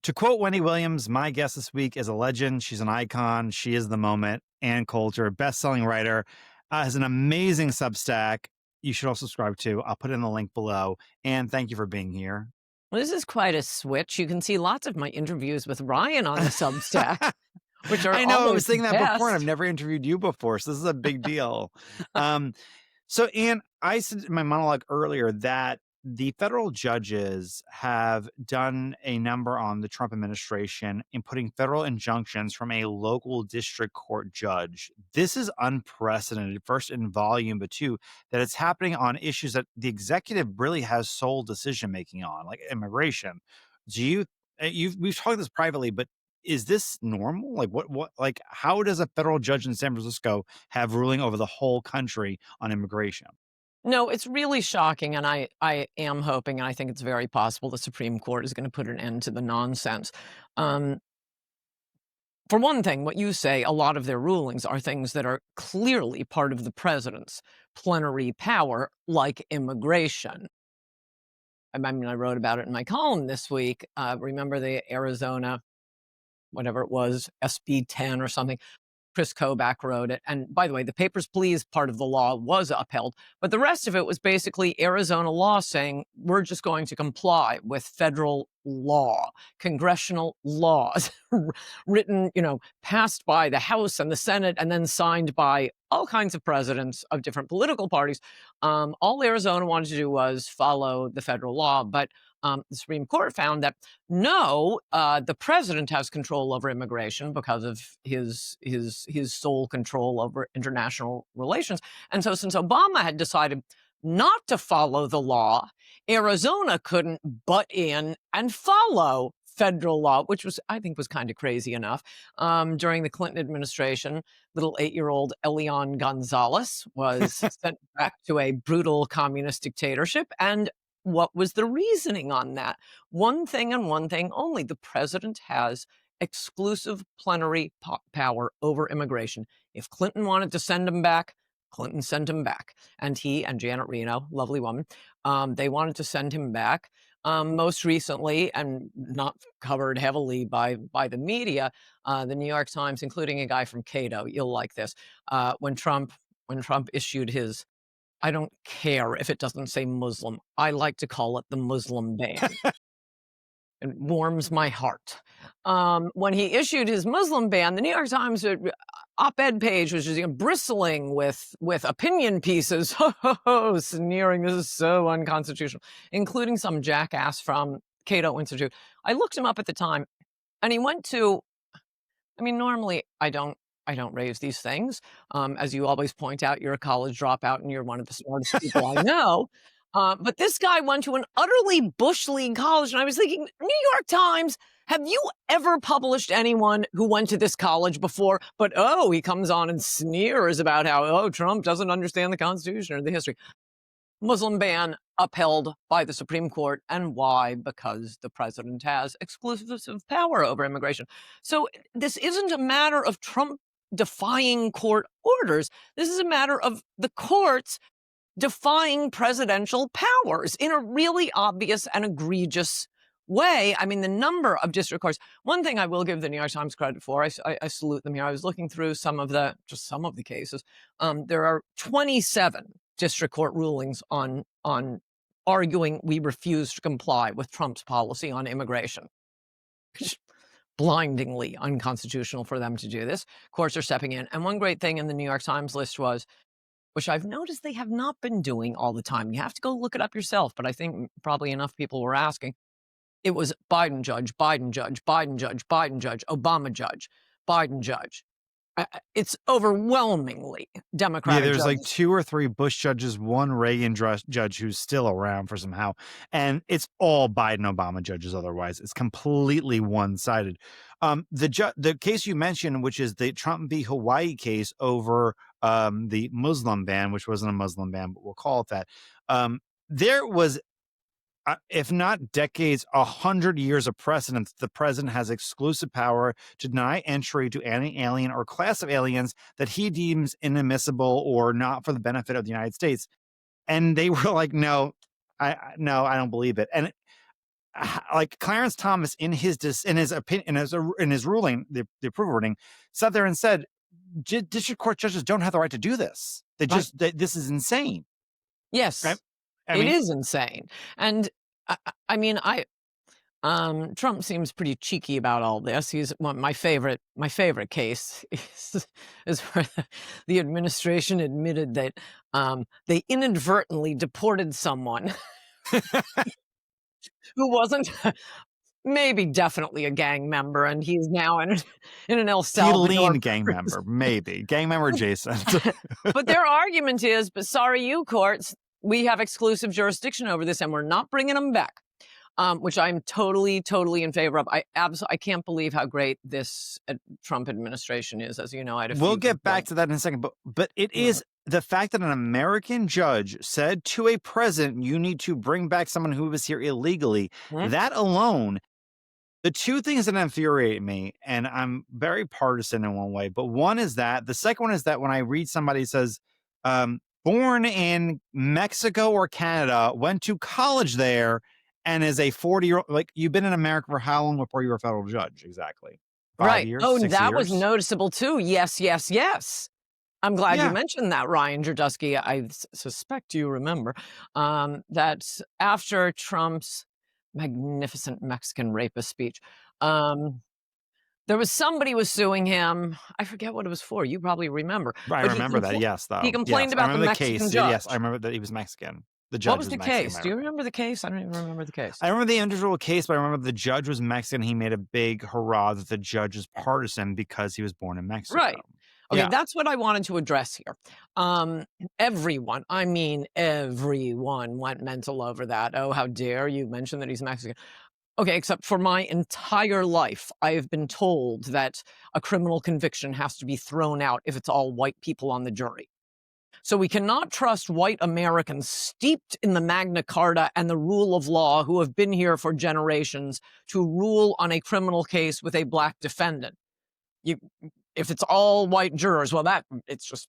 To quote Wendy Williams, my guest this week is a legend. She's an icon. She is the moment. Ann Coulter, best-selling writer, has an amazing Substack. You should all subscribe to. I'll put in the link below. And thank you for being here. Well, this is quite a switch. You can see lots of my interviews with Ryan on the Substack, which are I know. I was always saying the that before, and I've best. never interviewed you before, so this is a big deal. Um, so, Anne, I said in my monologue earlier that the federal judges have done a number on the Trump administration in putting federal injunctions from a local district court judge. This is unprecedented, first in volume, but two, that it's happening on issues that the executive really has sole decision making on, like immigration. Do you? We've talked this privately, but is this normal? Like like how does a federal judge in San Francisco have ruling over the whole country on immigration? No, it's really shocking, and I am hoping, and I think it's very possible the Supreme Court is going to put an end to the nonsense. Um, for one thing, what you say, a lot of their rulings are things that are clearly part of the president's plenary power, like immigration. I mean, I wrote about it in my column this week. Remember the Arizona, whatever it was, SB 10 or something? Chris Kobach wrote it. And by the way, the papers, please part of the law was upheld. But the rest of it was basically Arizona law saying we're just going to comply with federal law, congressional laws written, passed by the House and the Senate and then signed by all kinds of presidents of different political parties. All Arizona wanted to do was follow the federal law. But the Supreme Court found that no, the president has control over immigration because of his sole control over international relations. And so, since Obama had decided not to follow the law, Arizona couldn't butt in and follow federal law, which I think, was kind of crazy enough. During the Clinton administration, little 8-year-old Elian Gonzalez was sent back to a brutal communist dictatorship, and what was the reasoning on that? One thing and one thing only. The president has exclusive plenary power over immigration. If Clinton wanted to send him back, Clinton sent him back. And he and Janet Reno, lovely woman, they wanted to send him back. Most recently, and not covered heavily by the media, the New York Times, including a guy from Cato, you'll like this, when Trump issued his, I don't care if it doesn't say Muslim. I like to call it the Muslim ban. It warms my heart. When he issued his Muslim ban, the New York Times op-ed page was just bristling with opinion pieces, sneering, this is so unconstitutional, including some jackass from Cato Institute. I looked him up at the time, and he went to, normally I don't raise these things. As you always point out, you're a college dropout and you're one of the smartest people I know. But this guy went to an utterly Bush League college, and I was thinking, New York Times, have you ever published anyone who went to this college before? But he comes on and sneers about how, Trump doesn't understand the Constitution or the history. Muslim ban upheld by the Supreme Court. And why? Because the president has exclusive power over immigration. So this isn't a matter of Trump defying court orders. This is a matter of the courts defying presidential powers in a really obvious and egregious way. I mean, the number of district courts. One thing I will give the New York Times credit for, I salute them here. I was looking through some of the cases. There are 27 district court rulings on arguing we refuse to comply with Trump's policy on immigration. Blindingly unconstitutional for them to do this. Courts are stepping in. And one great thing in the New York Times list was, which I've noticed they have not been doing all the time. You have to go look it up yourself, but I think probably enough people were asking. It was Biden judge, Biden judge, Biden judge, Biden judge, Obama judge, Biden judge. It's overwhelmingly Democratic. Yeah, there's like judges. 2 or 3 Bush judges, one Reagan judge who's still around for somehow, and it's all Biden Obama judges. Otherwise, it's completely one-sided. The case you mentioned, which is the Trump v. Hawaii case over the Muslim ban, which wasn't a Muslim ban, but we'll call it that. There was, if not decades, 100 years of precedent. The president has exclusive power to deny entry to any alien or class of aliens that he deems inadmissible or not for the benefit of the United States. And they were like, no, I don't believe it. And like Clarence Thomas in his opinion, in his ruling, the approval ruling, sat there and said, district court judges don't have the right to do this. Right. This is insane. Right? Yes, I it mean, is insane. And I mean, Trump seems pretty cheeky about all this. He's my favorite case is where the administration admitted that they inadvertently deported someone who wasn't maybe definitely a gang member, and he's now in an El he Salvador leaned gang member, prison. maybe gang member adjacent. But their argument is, but sorry, you courts, we have exclusive jurisdiction over this, and we're not bringing them back. Which I'm totally, totally in favor of. I can't believe how great this Trump administration is. As you know, I had a We'll few get back complaints. to that in a second, but it Yeah. is the fact that an American judge said to a president, "You need to bring back someone who was here illegally." Mhm. That alone, the two things that infuriate me, and I'm very partisan in one way, but one is that the second one is that when I read somebody says, born in Mexico or Canada, went to college there, and is a 40-year-old, like, you've been in America for how long before you were a federal judge? Exactly. 5 Right. years, Oh, and 6 that was years? noticeable too. Yes, yes, yes. I'm glad you Yeah. mentioned that, Ryan Girdusky. I suspect you remember that after Trump's magnificent Mexican rapist speech, um, there was somebody was suing him. I forget what it was for. You probably remember, I but remember that, yes, he though. complained Yes, I about the remember the Mexican case. Yes, I judge. remember that he was Mexican. The What judge was was the Mexican, case? I Do you remember. remember the case? I don't even remember the case. I remember the individual case, but I remember the judge was Mexican. He made a big hurrah that the judge is partisan because he was born in Mexico. Right. Okay, Yeah. that's what I wanted to address here. Everyone, I mean everyone went mental over that. Oh, how dare you mention that he's Mexican. Okay, except for my entire life, I have been told that a criminal conviction has to be thrown out if it's all white people on the jury. So we cannot trust white Americans steeped in the Magna Carta and the rule of law who have been here for generations to rule on a criminal case with a black defendant. You, if it's all white jurors, well, it's just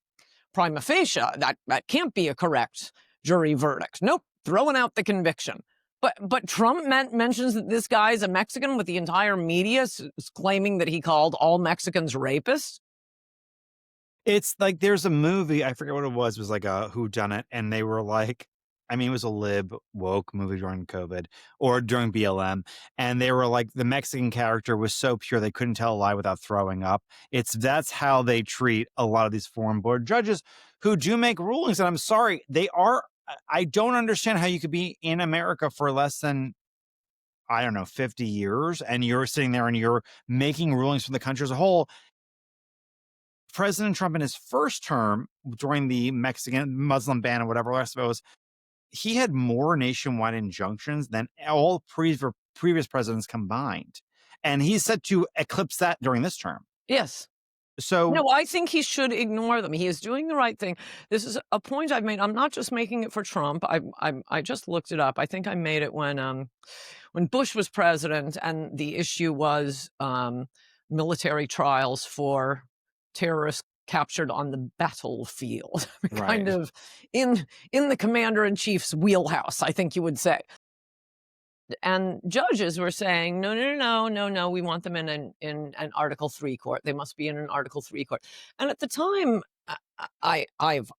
prima facie. That can't be a correct jury verdict. Nope, throwing out the conviction. But Trump mentions that this guy's a Mexican with the entire media claiming that he called all Mexicans rapists. It's like there's a movie, I forget what it was like a whodunit, and they were like, I mean, it was a lib woke movie during COVID or during BLM, and they were like, the Mexican character was so pure they couldn't tell a lie without throwing up. That's how they treat a lot of these foreign board judges who do make rulings. And I'm sorry, they are. I don't understand how you could be in America for less than, I don't know, 50 years, and you're sitting there and you're making rulings for the country as a whole. President Trump in his first term during the Mexican Muslim ban or whatever else it was, he had more nationwide injunctions than all previous presidents combined. And he's set to eclipse that during this term. Yes. So No, I think he should ignore them. He is doing the right thing. This is a point I've made. I'm not just making it for Trump. I just looked it up. I think I made it when Bush was president, and the issue was military trials for terrorists captured on the battlefield, kind right. of in the commander in chief's wheelhouse, I think you would say. And judges were saying, no, no, no, no, no, we want them in an Article 3 court. They must be in an Article 3 court. And at the time, I've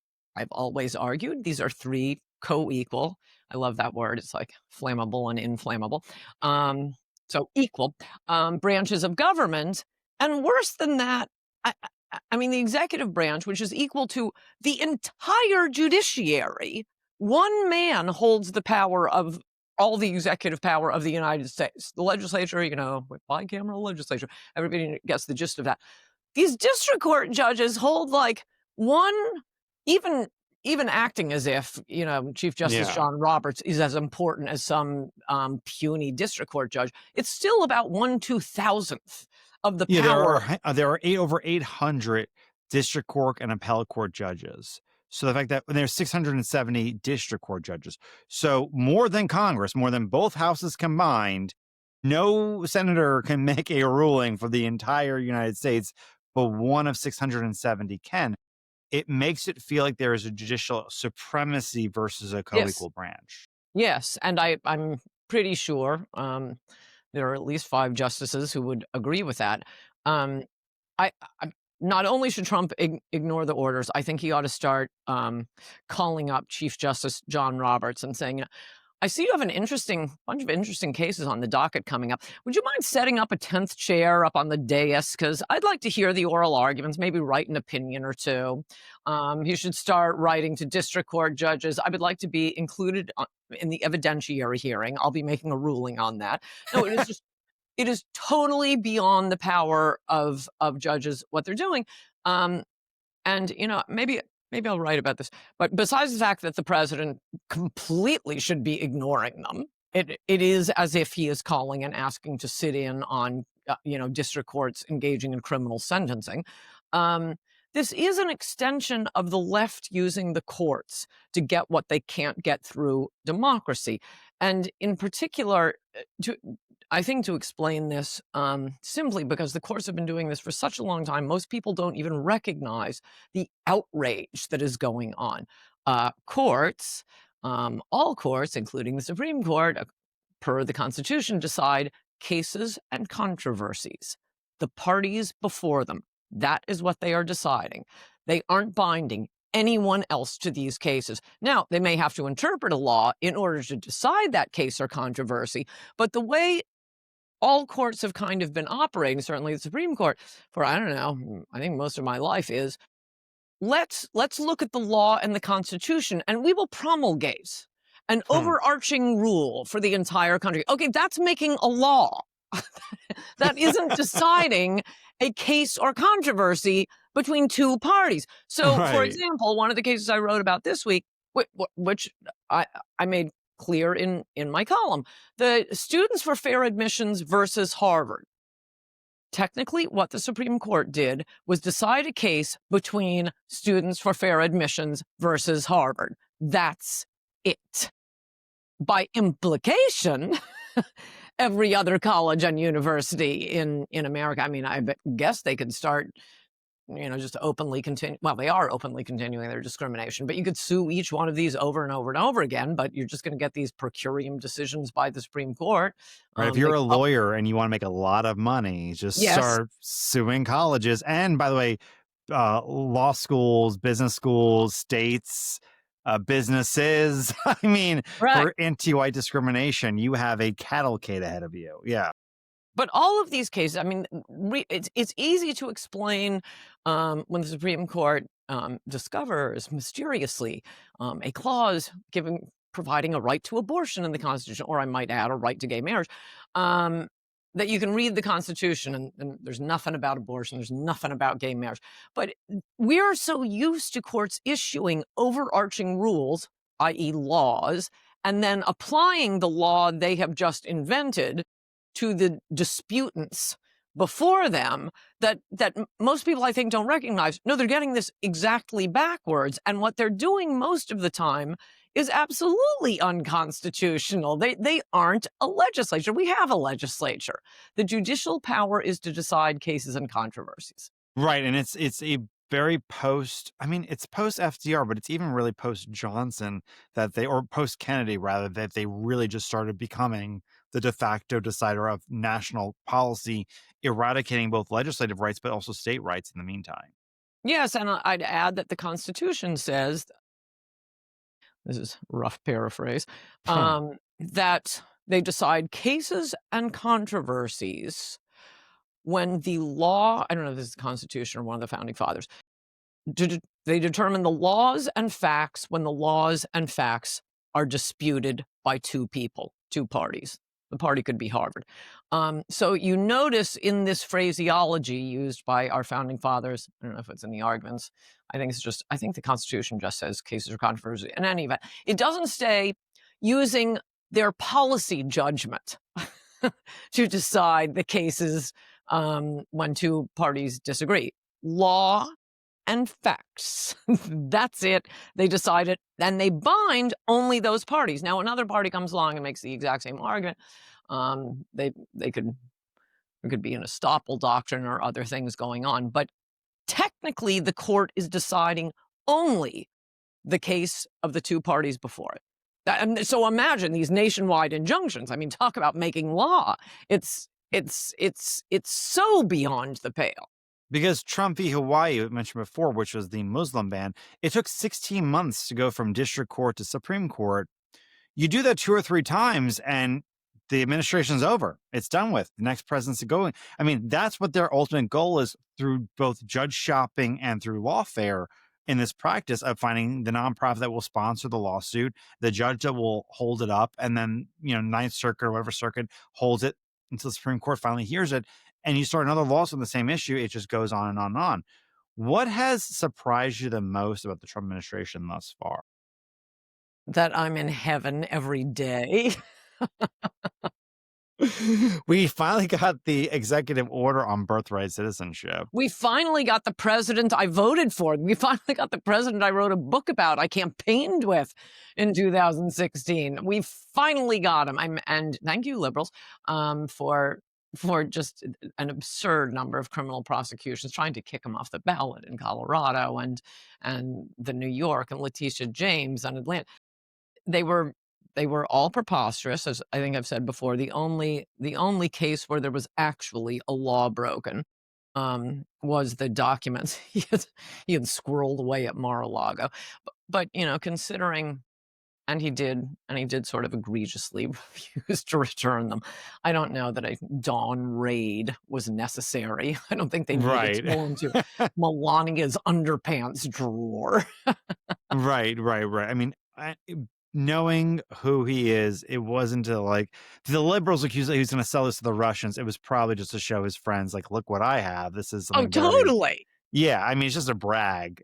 always argued these are three co-equal. I love that word. It's like flammable and inflammable. So equal branches of government. And worse than that, I mean, the executive branch, which is equal to the entire judiciary, one man holds the power of all the executive power of the United States. The legislature, bicameral legislature, everybody gets the gist of that. These district court judges hold like one, even acting as if, Chief Justice Yeah. John Roberts is as important as some puny district court judge. It's still about 1/2000th of the Yeah, power. there are over 800 district court and appellate court judges. So the fact that there's 670 district court judges, so more than Congress, more than both houses combined, no senator can make a ruling for the entire United States, but one of 670 can. It makes it feel like there is a judicial supremacy versus a Yes. co-equal branch. Yes, and I'm pretty sure there are at least 5 justices who would agree with that. Um, I not only should Trump ignore the orders, I think he ought to start calling up Chief Justice John Roberts and saying, I see you have an interesting bunch of interesting cases on the docket coming up. Would you mind setting up a 10th chair up on the dais? Because I'd like to hear the oral arguments, maybe write an opinion or two. You should start writing to district court judges. I would like to be included in the evidentiary hearing. I'll be making a ruling on that. No, it is totally beyond the power of judges what they're doing. And maybe I'll write about this. But besides the fact that the president completely should be ignoring them, it is as if he is calling and asking to sit in on district courts engaging in criminal sentencing. This is an extension of the left using the courts to get what they can't get through democracy, and in particular, I think to explain this simply because the courts have been doing this for such a long time, most people don't even recognize the outrage that is going on. Courts, all courts, including the Supreme Court, per the Constitution, decide cases and controversies. The parties before them, that is what they are deciding. They aren't binding anyone else to these cases. Now, they may have to interpret a law in order to decide that case or controversy, but the way all courts have kind of been operating, certainly the Supreme Court, for, I don't know, I think most of my life is, let's look at the law and the Constitution, and we will promulgate an Hmm. overarching rule for the entire country. Okay, that's making a law. That isn't deciding a case or controversy between two parties. So, for Right. example, one of the cases I wrote about this week, which I made clear in my column, the Students for Fair Admissions versus Harvard. Technically, what the Supreme Court did was decide a case between Students for Fair Admissions versus Harvard. That's it. By implication, every other college and university in America, I mean, guess they could start, just openly continue. Well, they are openly continuing their discrimination, but you could sue each one of these over and over and over again, but you're just going to get these per curiam decisions by the Supreme Court. Right. If They you're a come up, lawyer and you want to make a lot of money, just yes, start suing colleges. And by the way, law schools, business schools, states, businesses. I mean, right. for anti-white discrimination, you have a cavalcade ahead of you. Yeah. But all of these cases, I mean, it's easy to explain when the Supreme Court discovers mysteriously a clause providing a right to abortion in the Constitution, or I might add, a right to gay marriage. That you can read the Constitution and there's nothing about abortion, there's nothing about gay marriage. But we are so used to courts issuing overarching rules, i.e., laws, and then applying the law they have just invented to the disputants before them that most people, I think, don't recognize. No, they're getting this exactly backwards. And what they're doing most of the time is absolutely unconstitutional. They aren't a legislature. We have a legislature. The judicial power is to decide cases and controversies. Right. And it's a very I mean, it's post FDR, but it's even really post Johnson or post Kennedy rather, that they really just started becoming the de facto decider of national policy, eradicating both legislative rights, but also state rights in the meantime. Yes, and I'd add that the Constitution says, this is a rough paraphrase, Hmm. that they decide cases and controversies when the law, I don't know if this is the Constitution or one of the founding fathers, they determine the laws and facts when the laws and facts are disputed by two people, two parties. The party could be Harvard. So you notice in this phraseology used by our founding fathers, I don't know if it's in the arguments, I think the Constitution just says cases or controversy. In any event, it doesn't say using their policy judgment to decide the cases when two parties disagree. Law and facts. That's it. They decide it, and they bind only those parties. Now, another party comes along and makes the exact same argument. They could There could be an estoppel doctrine or other things going on, but technically, the court is deciding only the case of the two parties before it. And so imagine these nationwide injunctions. I mean, talk about making law. It's so beyond the pale. Because Trump v. Hawaii, you mentioned before, which was the Muslim ban, it took 16 months to go from district court to Supreme Court. You do that 2 or 3 times and the administration's over. It's done with. The next president's going. I mean, that's what their ultimate goal is through both judge shopping and through lawfare in this practice of finding the nonprofit that will sponsor the lawsuit, the judge that will hold it up, and then, Ninth Circuit or whatever circuit holds it until the Supreme Court finally hears it. And you start another lawsuit on the same issue. It just goes on and on and on. What has surprised you the most about the Trump administration thus far? That I'm in heaven every day. We finally got the executive order on birthright citizenship. We finally got the president I voted for. We finally got the president I wrote a book about, I campaigned with in 2016. We finally got him. And thank you, liberals, for just an absurd number of criminal prosecutions, trying to kick him off the ballot in Colorado and the New York and Letitia James and Atlanta. They were all preposterous, as I think I've said before. The only case where there was actually a law broken was the documents he had squirreled away at Mar-a-Lago. But considering, and he did sort of egregiously refuse to return them. I don't know that a dawn raid was necessary. I don't think they needed to go into Melania's underpants drawer. Right. I mean, knowing who he is, it wasn't to the liberals accused that he was going to sell this to the Russians. It was probably just to show his friends, look what I have. This is Oh, totally. Yeah, I mean, it's just a brag.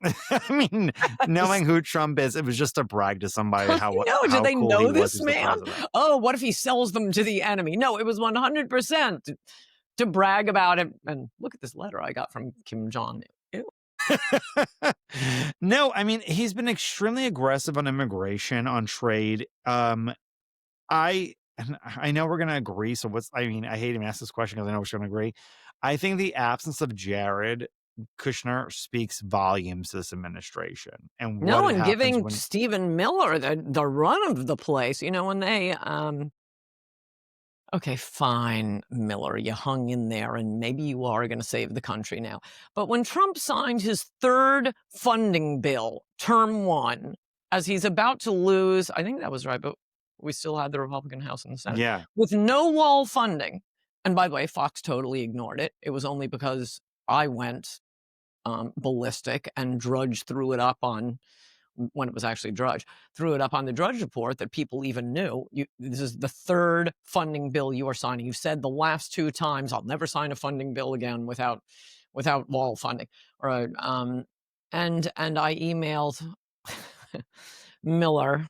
I mean, knowing who Trump is, it was just a brag to somebody how do they cool know this the man? Oh, what if he sells them to the enemy? No, it was 100% to brag about it. And look at this letter I got from Kim Jong. Ew. No, I mean, he's been extremely aggressive on immigration, on trade. I know we're going to agree. So I hate even ask this question because I know we're going to agree. I think the absence of Jared Kushner speaks volumes to this administration. And giving Stephen Miller the run of the place, when they, okay, fine, Miller, you hung in there and maybe you are going to save the country now. But when Trump signed his third funding bill, term 1, as he's about to lose, I think that was right, but we still had the Republican House and the Senate. Yeah. With no wall funding. And by the way, Fox totally ignored it. It was only because I went ballistic and Drudge threw it up on, when it was actually Drudge, threw it up on the Drudge Report that people even knew. This is the third funding bill you are signing. You've said the last 2 times, I'll never sign a funding bill again without wall funding. Or, and I emailed Miller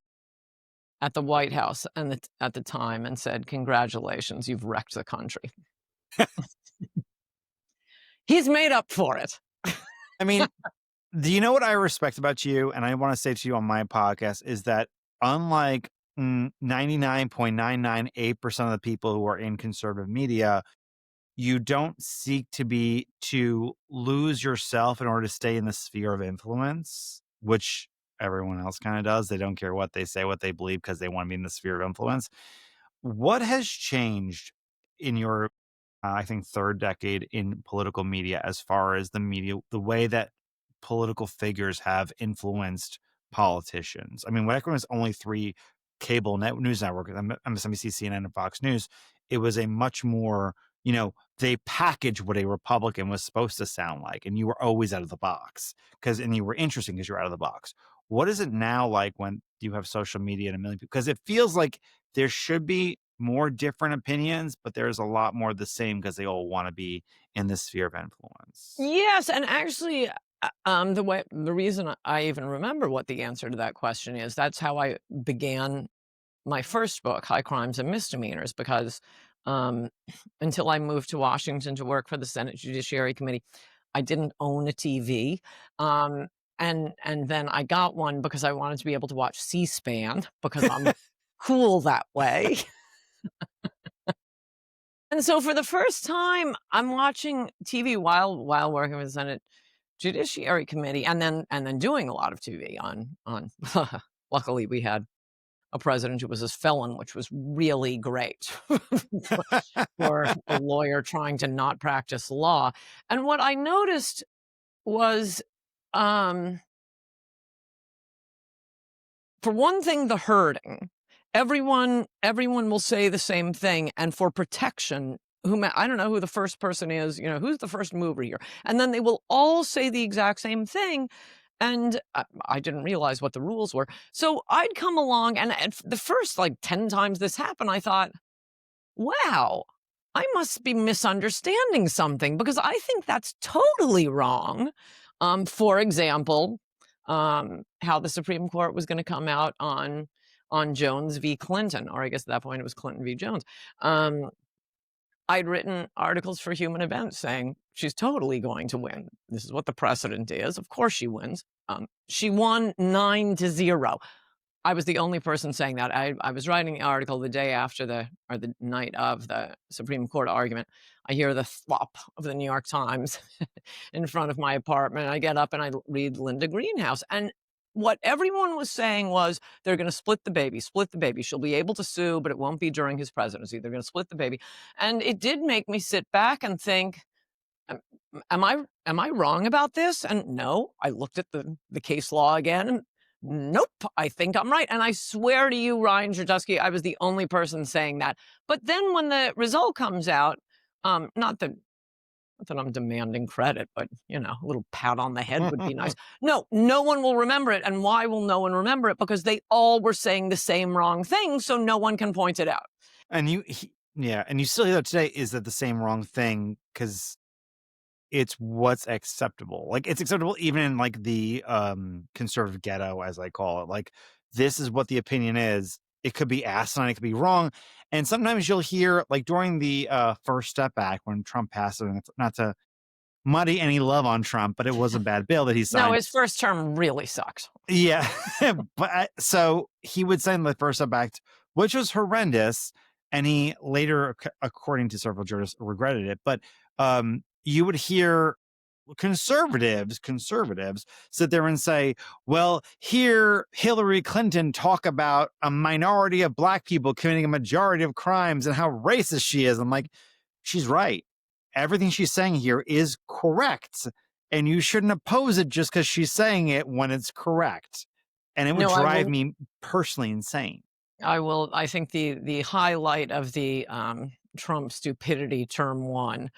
at the White House at the time and said, congratulations, you've wrecked the country. He's made up for it. I mean, do you know what I respect about you? And I want to say to you on my podcast is that unlike 99.998% of the people who are in conservative media, you don't seek to lose yourself in order to stay in the sphere of influence, which everyone else kind of does. They don't care what they say, what they believe, because they want to be in the sphere of influence. What has changed in your, I think, third decade in political media as far as the way that political figures have influenced politicians? I mean, when was only 3 cable news networks, MSNBC, CNN, and Fox News, it was a much more, they packaged what a Republican was supposed to sound like, and you were always out of the box and you were interesting because you're out of the box. What is it now like when you have social media and a million people? Because it feels like there should be more different opinions, but there's a lot more of the same because they all want to be in this sphere of influence. Yes, and actually, the reason I even remember what the answer to that question is, that's how I began my first book, High Crimes and Misdemeanors, because until I moved to Washington to work for the Senate Judiciary Committee, I didn't own a TV. And then I got one because I wanted to be able to watch C-SPAN because I'm cool that way. And so for the first time, I'm watching TV while working with the Senate Judiciary Committee, and then doing a lot of TV on luckily we had a president who was a felon, which was really great for a lawyer trying to not practice law. And what I noticed was, um, for one thing, the herding. Everyone will say the same thing, and for protection, I don't know who the first person is, who's the first mover here? And then they will all say the exact same thing, and I didn't realize what the rules were. So I'd come along, and the first, like, 10 times this happened, I thought, "Wow, I must be misunderstanding something because I think that's totally wrong." For example, how the Supreme Court was gonna come out on Jones v. Clinton, or I guess at that point it was Clinton v. Jones. I'd written articles for Human Events saying, "She's totally going to win. This is what the precedent is. Of course she wins." She won 9-0. I was the only person saying that. I was writing the article the day after the night of the Supreme Court argument. I hear the thwop of the New York Times in front of my apartment. I get up and I read Linda Greenhouse. And what everyone was saying was they're going to split the baby, split the baby. She'll be able to sue, but it won't be during his presidency. They're going to split the baby. And it did make me sit back and think, Am am I wrong about this? And no, I looked at the case law again, and nope, I think I'm right. And I swear to you, Ryan Girdusky, I was the only person saying that. But then when the result comes out, not that I'm demanding credit, but a little pat on the head would be nice. No, no one will remember it. And why will no one remember it? Because they all were saying the same wrong thing, so no one can point it out. And yeah, and you still hear that today, is that the same wrong thing? Because it's what's acceptable. Like, it's acceptable even in, like, the conservative ghetto, as I call it. Like, this is what the opinion is. It could be asinine, it could be wrong. And sometimes you'll hear, like, during the First Step Act, when Trump passed it, and it's not to muddy any love on Trump, but it was a bad bill that he No, signed. his first term really sucked. Yeah. But so he would sign the First Step Act, which was horrendous. And he later, according to several jurists, regretted it. But you would hear conservatives sit there and say, well, hear Hillary Clinton talk about a minority of black people committing a majority of crimes and how racist she is. I'm like, she's right. Everything she's saying here is correct. And you shouldn't oppose it just because she's saying it when it's correct. And it would No, I drive will me personally insane. I think the highlight of the, Trump stupidity term 1,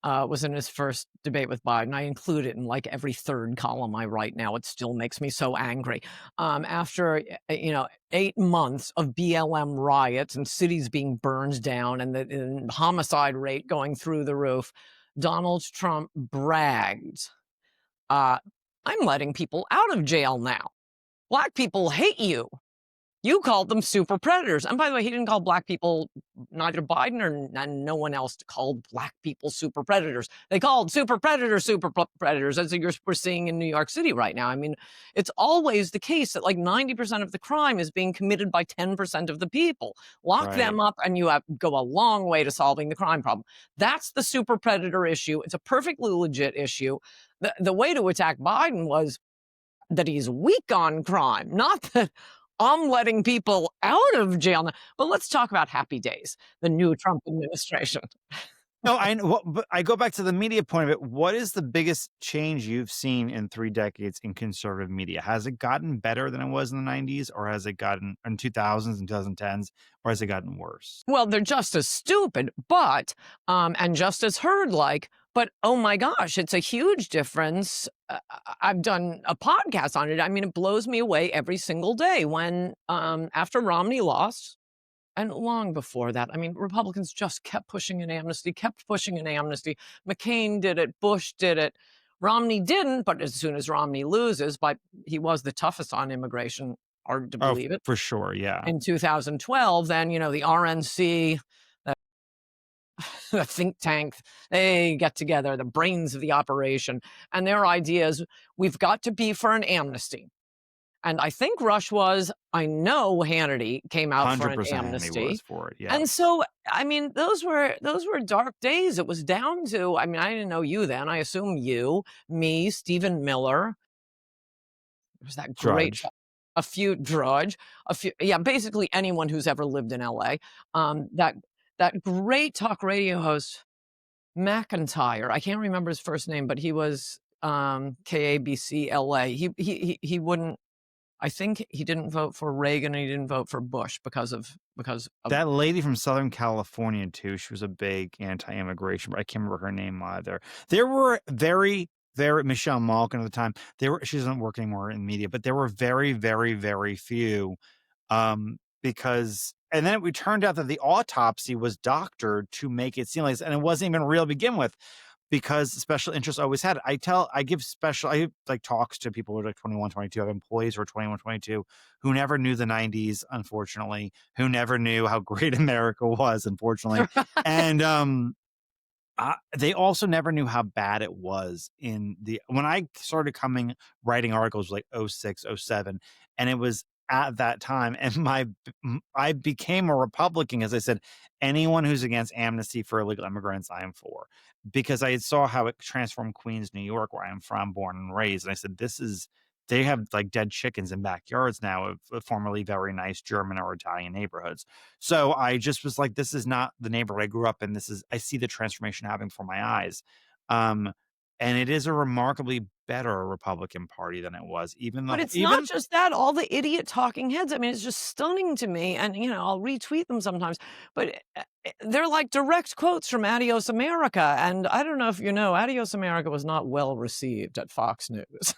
was in his first debate with Biden. I include it in, like, every third column I write now. It still makes me so angry. After, 8 months of BLM riots and cities being burned down and the homicide rate going through the roof, Donald Trump bragged, "I'm letting people out of jail now. Black people hate you. You called them super predators." And by the way, he didn't call black people, neither Biden or no one else called black people super predators. They called super predators super predators, as we're seeing in New York City right now. I mean, it's always the case that, like, 90% of the crime is being committed by 10% of the people. Lock Right. them up and you go a long way to solving the crime problem. That's the super predator issue. It's a perfectly legit issue. The way to attack Biden was that he's weak on crime, not that I'm letting people out of jail now. But let's talk about Happy Days, the new Trump administration. No, I know, but I go back to the media point of it. What is the biggest change you've seen in 3 decades in conservative media? Has it gotten better than it was in the 90s, or has it gotten in 2000s and 2010s, or has it gotten worse? Well, they're just as stupid, but and just as herd-like, but oh my gosh, it's a huge difference. I've done a podcast on it. I mean, it blows me away every single day when, after Romney lost, and long before that, I mean, Republicans just kept pushing an amnesty, kept pushing an amnesty. McCain did it, Bush did it. Romney didn't, but as soon as Romney loses, but he was the toughest on immigration, hard to Oh, believe it, for sure. Yeah. in 2012, then, the RNC, the, the think tank, they get together, the brains of the operation, and their idea is we've got to be for an amnesty. And I think Rush was, I know Hannity came out for an 100% Haney amnesty. was for it. Yeah. And so, I mean, those were dark days. It was down to, I mean, I didn't know you then. I assume you, me, Stephen Miller. There was that great Drudge. a few Drudge, a few, yeah, basically anyone who's ever lived in LA. That great talk radio host, McIntyre, I can't remember his first name, but he was, KABC LA. He wouldn't, I think he didn't vote for Reagan and he didn't vote for Bush because of That lady from Southern California too, she was a big anti-immigration, but I can't remember her name either. There were very Michelle Malkin at the time. She doesn't work anymore in media, but there were very few. Because and then it turned out that the autopsy was doctored to make it seem like, and it wasn't even real to begin with, because special interests always had it. I like talks to people who are like 21, 22. I have employees who are 21, 22 who never knew the 90s, unfortunately, who never knew how great America was, unfortunately. And they also never knew how bad it was when I started writing articles like 06, 07, and it was at that time, and I became a Republican, as I said, anyone who's against amnesty for illegal immigrants, I am for, because I saw how it transformed Queens, New York, where I am from, born and raised, and I said, they have like dead chickens in backyards now of formerly very nice German or Italian neighborhoods. So I just was like, this is not the neighborhood I grew up in. I see the transformation happening before my eyes. Um, and it is a remarkably better Republican Party than it was, But it's not just that, all the idiot talking heads, I mean, it's just stunning to me, and, I'll retweet them sometimes, but, they're like direct quotes from Adios America, and I don't know if you know, Adios America was not well received at Fox News.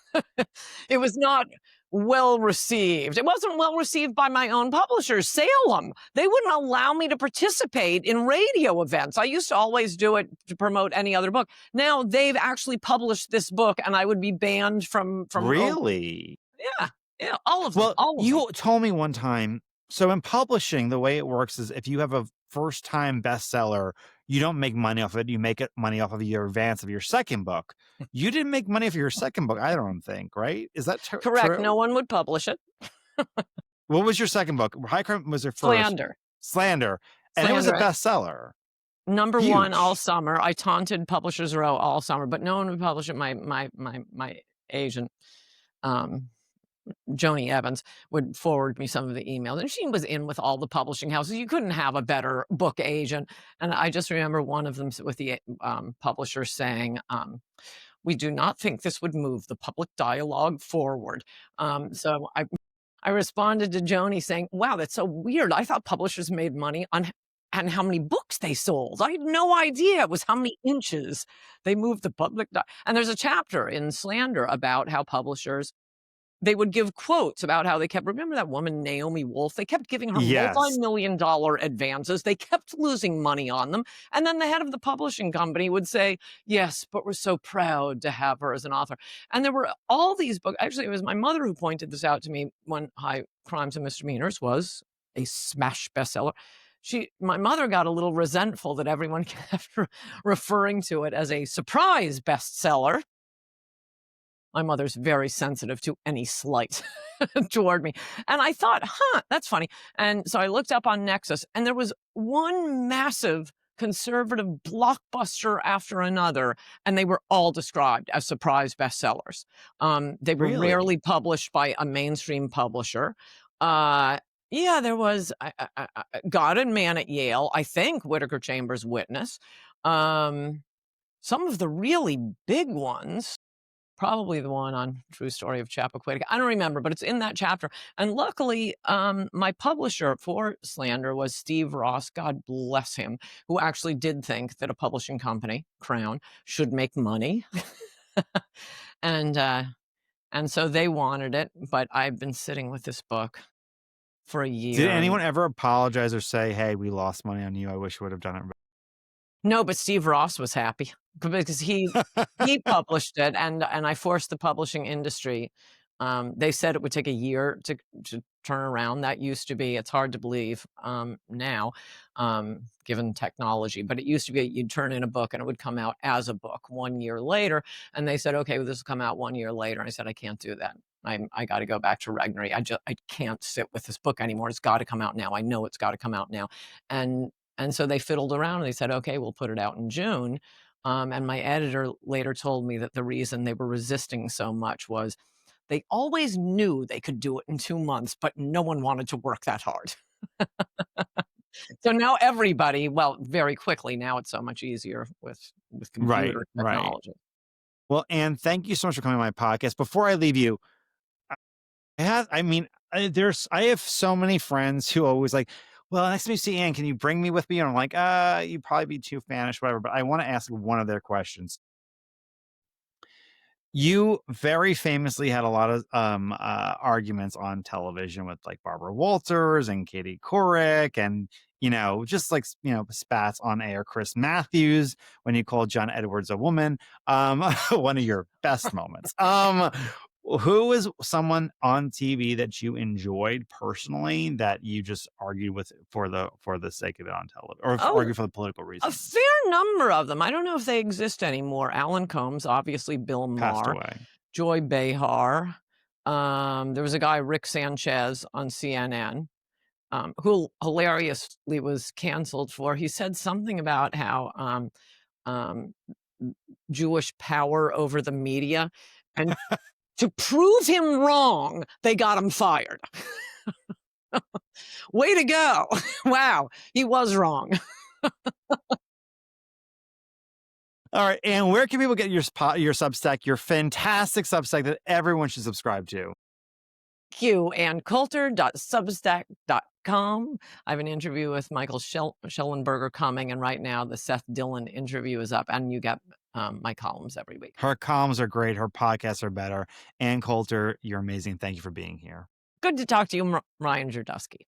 It was not well received. It wasn't well received by my own publishers, Salem. They wouldn't allow me to participate in radio events. I used to always do it to promote any other book. Now they've actually published this book, and I would be banned from really. yeah, yeah, all of them, Well, all of them. you told me one time, so in publishing, the way it works is if you have a first time bestseller, you don't make money off it. You make money off of your advance of your second book. You didn't make money off your second book, I don't think, right? Is that Correct, true? no one would publish it. What was your second book? High Crime was your first. Slander. Slander. And it was a Slander. bestseller. Number Huge. 1 all summer. I taunted Publishers Row all summer, but no one would publish it. My agent, Joni Evans, would forward me some of the emails, and she was in with all the publishing houses. You couldn't have a better book agent. And I just remember one of them with the publisher saying, we do not think this would move the public dialogue forward. So I responded to Joni saying, wow, that's so weird. I thought publishers made money on how many books they sold. I had no idea it was how many inches they moved the public. And there's a chapter in Slander about how publishers, they would give quotes about how they kept, remember that woman, Naomi Wolf? They kept giving her Yes. multi-million-dollar advances. They kept losing money on them. And then the head of the publishing company would say, yes, but we're so proud to have her as an author. And there were all these books. Actually, it was my mother who pointed this out to me when High Crimes and Misdemeanors was a smash bestseller. My mother got a little resentful that everyone kept referring to it as a surprise bestseller. My mother's very sensitive to any slight toward me. And I thought, that's funny. And so I looked up on Nexus, and there was one massive conservative blockbuster after another, and they were all described as surprise bestsellers. They were Really? rarely published by a mainstream publisher. Yeah, there was God and Man at Yale, I think, Whittaker Chambers' Witness. Some of the really big ones, probably the one on True Story of Chappaquiddick. I don't remember, but it's in that chapter. And luckily, my publisher for Slander was Steve Ross, God bless him, who actually did think that a publishing company, Crown, should make money. And so they wanted it, but I've been sitting with this book for a year. Did anyone ever apologize or say, hey, we lost money on you, I wish we would have done it? No, but Steve Ross was happy because he published it, and I forced the publishing industry. They said it would take a year to turn around. That used to be, it's hard to believe now, given technology, but it used to be you'd turn in a book and it would come out as a book 1 year later. And they said, okay, well, this will come out 1 year later. And I said, I can't do that. I got to go back to Regnery. I can't sit with this book anymore. It's got to come out now. I know it's got to come out now. And so they fiddled around and they said, okay, we'll put it out in June. And my editor later told me that the reason they were resisting so much was They always knew they could do it in 2 months, but no one wanted to work that hard. So now everybody well, very quickly, now it's so much easier with Right, computer right. technology. Well, Anne, thank you so much for coming on my podcast. Before I leave you, I mean, I have so many friends who always like, well, next time you see Anne, can you bring me with me? And I'm like, you'd probably be too fanish, whatever. But I want to ask one of their questions. You very famously had a lot of arguments on television with like Barbara Walters and Katie Couric, and just like spats on air Chris Matthews when you called John Edwards a woman. One of your best moments. Who was someone on TV that you enjoyed personally that you just argued with for the sake of it on television, or Oh, argue for the political a reasons? fair number of them. I don't know if they exist anymore. Alan Combs, obviously Bill Passed Maher, away. Joy Behar. There was a guy, Rick Sanchez, on CNN, who hilariously was canceled for he said something about how, um, Jewish power over the media, and to prove him wrong, they got him fired. Way to go. Wow, he was wrong. All right, and where can people get your Substack, your fantastic Substack that everyone should subscribe to? Q and Coulter.substack.com. I have an interview with Michael Schellenberger coming, and right now the Seth Dillon interview is up, and you get my columns every week. Her columns are great. Her podcasts are better. Ann Coulter, you're amazing. Thank you for being here. Good to talk to you, Ryan Girdusky.